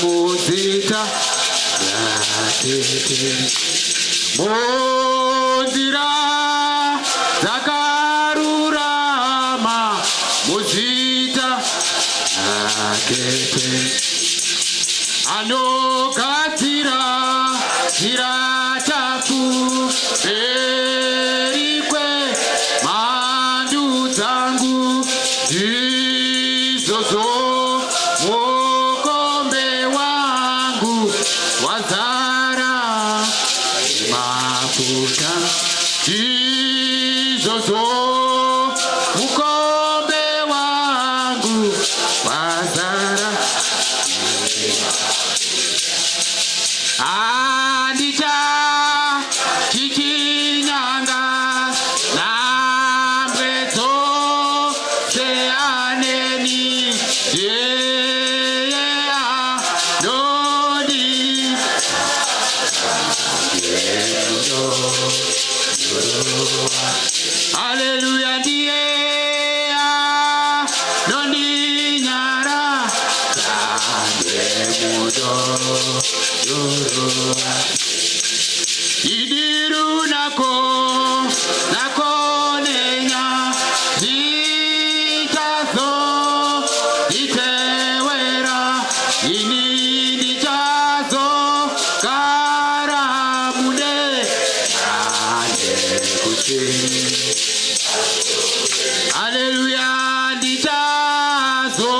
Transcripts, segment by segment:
muzita yakete munzira dzakarurama muzita yakete anogadzira nzira chafu mberi kwemhandu dzangu izvozvo mukombe wangu wazara mafuta izvozvo mukombe wangu wazara andicha chichinyanga nambredzo seaneni yeya dodi haleluya ndiye doni nyara mudo idiru nako nenya zitazo itewera ini dichazo karamude ane kuchi haleluya dichazo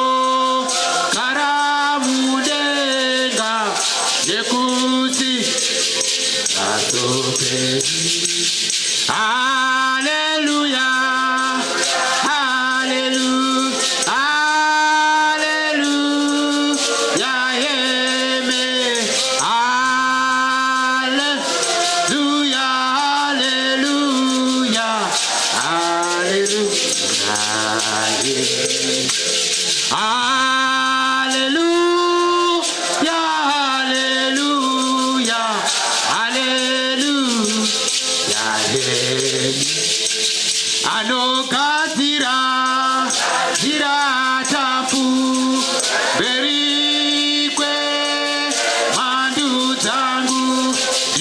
karamudenga nekuti atope haleluya haleluya haleluya yeme haleluya haleluya haleluya haleluya haleluya haleluya anogadzira nzira chafu mberi kwemhandu dzangu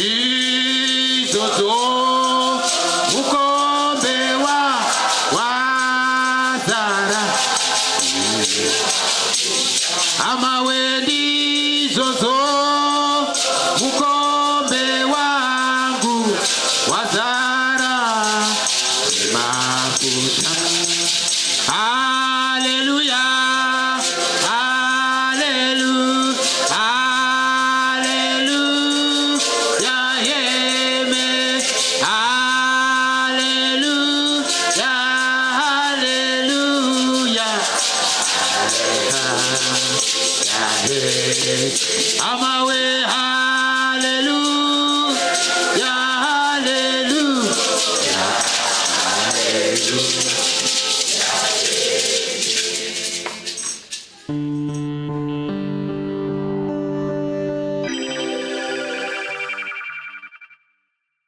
izvozvo mukombe wazara hama wendi izvozvo mukombe wangu wazara mafuta haleluya haleluya haleluya yeme haleluya haleluya amawe haleluya haleluya haleluya